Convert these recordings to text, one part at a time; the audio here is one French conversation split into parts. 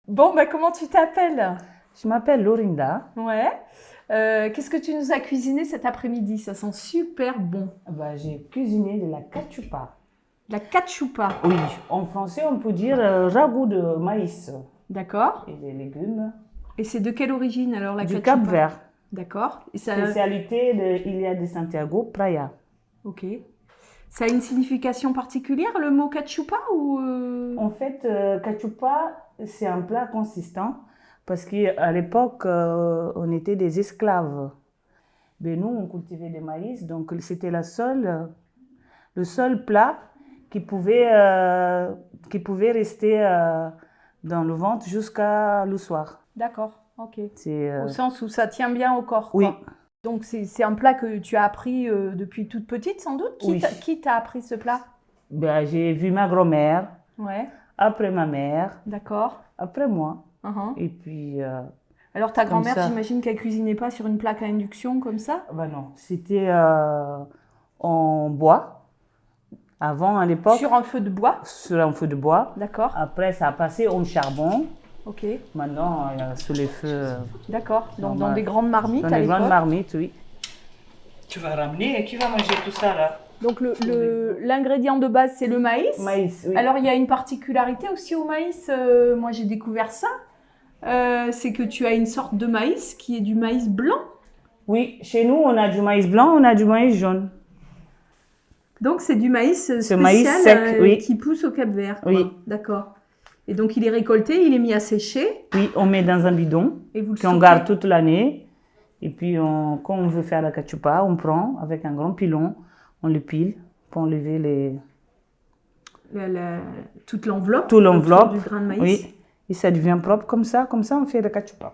Bon, bah, comment tu t'appelles? Je m'appelle Lorinda. Ouais. Qu'est-ce que tu nous as cuisiné cet après-midi? Ça sent super bon. J'ai cuisiné de la cachupa. La cachupa. Oui, en français, on peut dire ragoût de maïs D'accord. et des légumes. Et c'est de quelle origine alors la Du cachupa? Cap-Vert. D'accord. Et ça, Spécialité de Ilha de Santiago, Praia. ok. Ça a une signification particulière le mot cachupa ou En fait, cachupa, c'est un plat consistant parce qu'à l'époque, on était des esclaves. Mais nous, on cultivait des maïs, donc c'était le seul plat qui pouvait rester dans le ventre jusqu'à le soir. D'accord. Ok. C'est, Au sens où ça tient bien au corps, oui, quoi. Donc c'est un plat que tu as appris depuis toute petite, sans doute. Oui. Qui t'a appris ce plat? j'ai vu ma grand-mère, Ouais. après ma mère, D'accord. après moi. Uhum. Et puis, Alors ta Comme grand-mère, ça. j'imagine qu'elle cuisinait pas sur une plaque à induction comme ça? Non, c'était en bois. Avant, à l'époque, Sur un feu de bois? sur un feu de bois. D'accord. Après, ça a passé au charbon. Ok. Maintenant, sur les feux, D'accord. Donc dans normal. des grandes marmites Dans à les grandes l'époque. marmites, oui. Tu vas ramener et qui va manger tout ça là? Donc l'ingrédient de base, c'est le maïs. Maïs, oui. Alors il y a une particularité aussi au maïs. Moi j'ai découvert ça. C'est que tu as une sorte de maïs qui est du maïs blanc. Oui, chez nous, on a du maïs blanc, on a du maïs jaune. Donc c'est du maïs spécial maïs sec, oui. qui pousse au Cap-Vert. quoi. Oui. D'accord. Et donc il est récolté, il est mis à sécher Oui, on met dans un bidon, et vous le puis on stockez. garde toute l'année. Et puis, quand on veut faire la cachupa, on prend avec un grand pilon, on le pile pour enlever toute l'enveloppe. tout l'enveloppe. Du grain de maïs. Oui, et ça devient propre comme ça on fait la cachupa.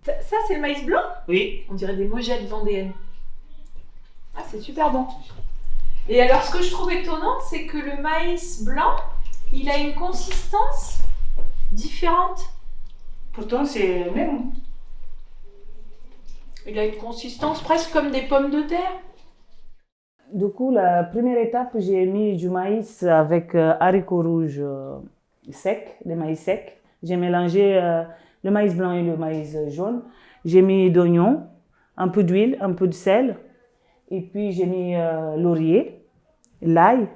Ça c'est le maïs blanc? Oui. On dirait des mojettes vendéennes. Ah, c'est super bon. Et alors, ce que je trouve étonnant, c'est que le maïs blanc, il a une consistance différente. Pourtant, c'est même. Il a une consistance presque comme des pommes de terre. Du coup, la première étape, j'ai mis du maïs avec haricots rouges secs, des maïs secs. J'ai mélangé le maïs blanc et le maïs jaune. J'ai mis d'oignons, un peu d'huile, un peu de sel. Et puis, j'ai mis laurier, l'ail.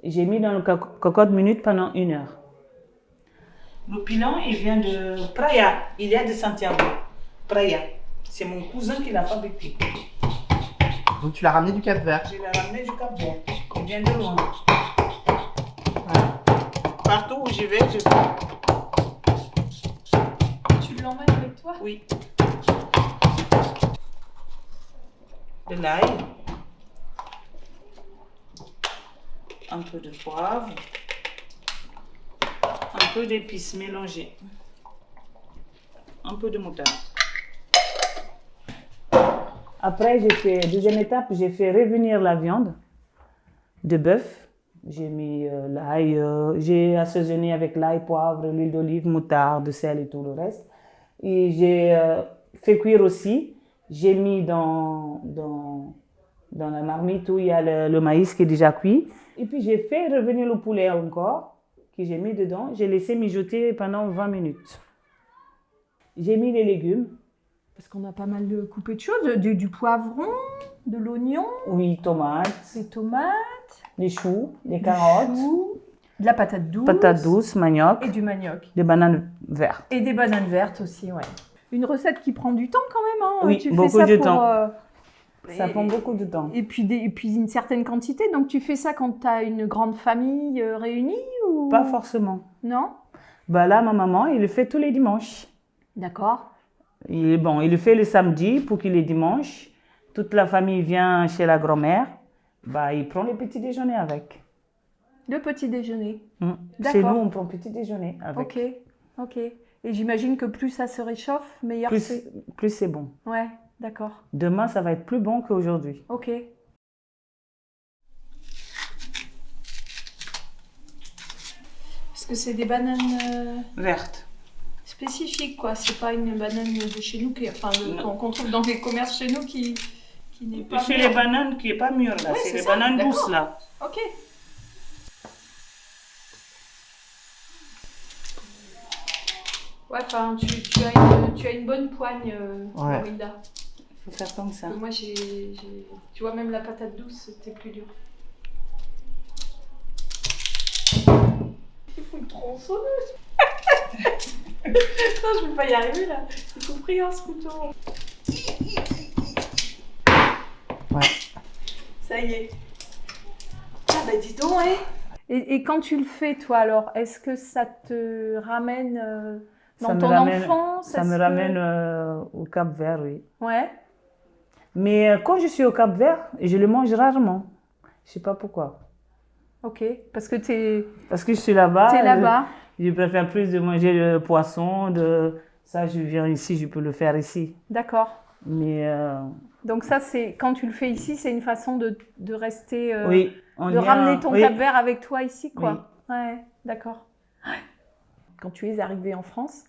J'ai mis dans le cocotte minute pendant 1 heure. Le pilon, il vient de Praia, Ilha de Santiago. Praia. C'est mon cousin qui l'a fabriqué. Donc tu l'as ramené du Cap-Vert. Je l'ai ramené du Cap-Vert. Il vient de loin. Voilà. Partout où j'y vais, je prends. Tu l'emmènes avec toi? Oui. De l'ail. Un peu de poivre. Un peu d'épices mélangées. Un peu de moutarde. Après, deuxième étape, j'ai fait revenir la viande de bœuf. J'ai mis l'ail, j'ai assaisonné avec l'ail, poivre, l'huile d'olive, moutarde, sel et tout le reste. Et j'ai fait cuire aussi. J'ai mis dans la marmite où il y a le maïs qui est déjà cuit. Et puis j'ai fait revenir le poulet encore, que j'ai mis dedans. J'ai laissé mijoter pendant 20 minutes. J'ai mis les légumes. Parce qu'on a pas mal de coupé de choses. Du poivron, de l'oignon, Oui, tomates, des tomates, des choux, des du carottes, chou, de la patate douce. patates douces, manioc, Et du manioc. des bananes vertes. Et des bananes vertes aussi, ouais. Une recette qui prend du temps quand même, hein. Oui, Tu fais beaucoup ça de pour, temps. Ça et- prend beaucoup de temps. Et puis une certaine quantité. Donc tu fais ça quand tu as une grande famille réunie ou... Pas forcément. Non? Là, ma maman, il le fait tous les dimanches. D'accord. Il le fait le samedi pour qu'il est dimanche. Toute la famille vient chez la grand-mère. Il prend le petit déjeuner avec. Le petit déjeuner. Chez D'accord. nous, on prend petit déjeuner avec. Ok. Et j'imagine que plus ça se réchauffe, meilleur c'est. Plus c'est bon. Ouais, d'accord. Demain, ça va être plus bon qu'aujourd'hui. Ok. Parce que c'est des bananes Verte. spécifiques, quoi. C'est pas une banane de chez nous, qu'on trouve dans les commerces chez nous qui n'est pas. C'est les bananes qui n'est pas mûres là. Oui, c'est les ça, bananes d'accord. douces là. Ok. Ouais, enfin, tu as une bonne poigne, Ouais. Lorinda. Il faut faire comme ça. Moi, tu vois, même la patate douce, c'était plus dur. Il faut une tronçonneuse. Non, je vais pas y arriver là. Il faut pris ce couteau. Ouais. Ça y est. Ah bah dis donc, hein. Et quand tu le fais, toi, alors, est-ce que ça te ramène dans ton enfance? Ça me ramène au Cap-Vert, oui. Ouais. Mais quand je suis au Cap-Vert, je le mange rarement. Je sais pas pourquoi. Ok, parce que Parce que je suis là-bas. t'es là-bas. Je préfère plus de manger le poisson. Ça, je viens ici, je peux le faire ici. D'accord. Mais Donc ça, c'est quand tu le fais ici, c'est une façon de rester, oui, de ramener ton oui. Cap-Vert avec toi ici, quoi. Oui. Ouais, d'accord. Quand tu es arrivé en France,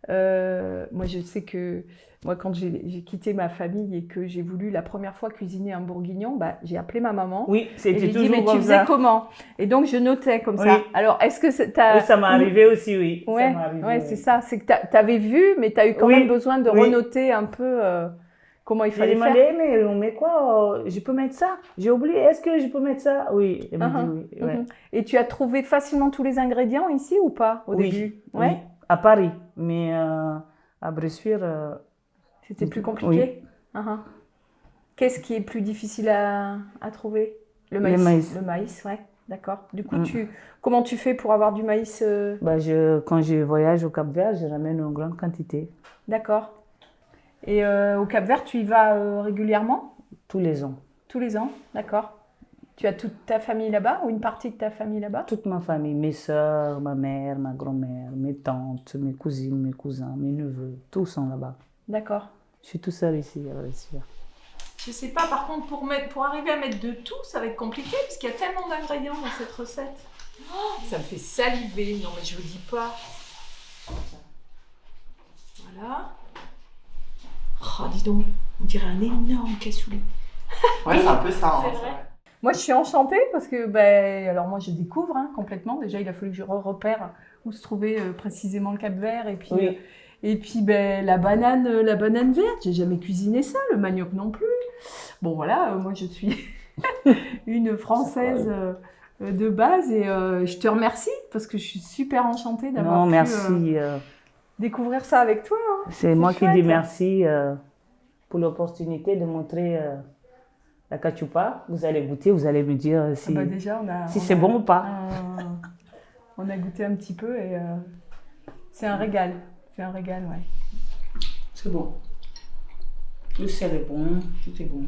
moi je sais que moi quand j'ai quitté ma famille et que j'ai voulu la première fois cuisiner un bourguignon, bah, j'ai appelé ma maman. Oui, Et c'était j'ai dit, toujours mais tu comme faisais ça. comment? Et donc je notais comme ça. Oui. Alors est-ce que t'as... Oui, ça m'est arrivé aussi, oui. Ouais, Ça m'est arrivé, ouais, oui. c'est ça. C'est que t'avais vu, mais t'as eu quand Oui, même besoin de oui. renoter un peu comment il J'ai fallait faire. demandé, mais on met quoi? Je peux mettre ça? J'ai oublié, est-ce que je peux mettre ça? Oui, elle m'a dit oui. Ouais. Mhm. Et tu as trouvé facilement tous les ingrédients ici ou pas au Oui, début? oui, Ouais. à Paris, mais à Bressuire, C'était plus compliqué? Oui. Mhm. Qu'est-ce qui est plus difficile à trouver? Le Le maïs. Le maïs, ouais. D'accord. Du coup, Mm. comment tu fais pour avoir du maïs bah, quand je voyage au Cap-Vert, je ramène une grande quantité, D'accord. Et au Cap-Vert, tu y vas régulièrement? tous les ans. Tous les ans? D'accord. Tu as toute ta famille là-bas ou une partie de ta famille là-bas? Toute ma famille, mes soeurs, ma mère, ma grand-mère, mes tantes, mes cousines, mes cousins, mes neveux, tous sont là-bas. D'accord. Je suis tout seul ici à Bressuire. Je sais pas, par contre, pour arriver à mettre de tout, ça va être compliqué parce qu'il y a tellement d'ingrédients dans cette recette. Oh, ça me fait saliver, non mais je vous dis pas. Voilà. Oh, dis donc, on dirait un énorme cassoulet. Ouais, c'est un peu ça. C'est Hein, vrai. vrai. Moi, je suis enchantée parce que, ben, alors moi, je découvre complètement. Déjà, il a fallu que je repère où se trouvait précisément le Cap-Vert et puis. Oui. Et puis ben, la banane verte, j'ai jamais cuisiné ça, le manioc non plus. Bon voilà, moi je suis une Française de base et je te remercie parce que je suis super enchantée d'avoir Non, pu merci. découvrir ça avec toi. Hein. C'est moi qui dis chouette. merci pour l'opportunité de montrer la cachupa. Vous allez goûter, vous allez me dire si, Ah bah déjà, si c'est bon ou pas. On a goûté un petit peu et c'est un régal. C'est un régal, ouais. C'est bon. Le sel est bon, tout est bon.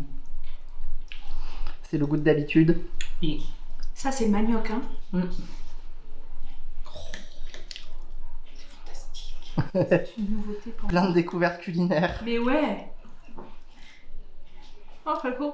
C'est le goût d'habitude. Oui. Ça, c'est manioc, hein. Mm. C'est fantastique. C'est une nouveauté pour moi. Plein de découvertes culinaires. Mais ouais. Oh, très cool.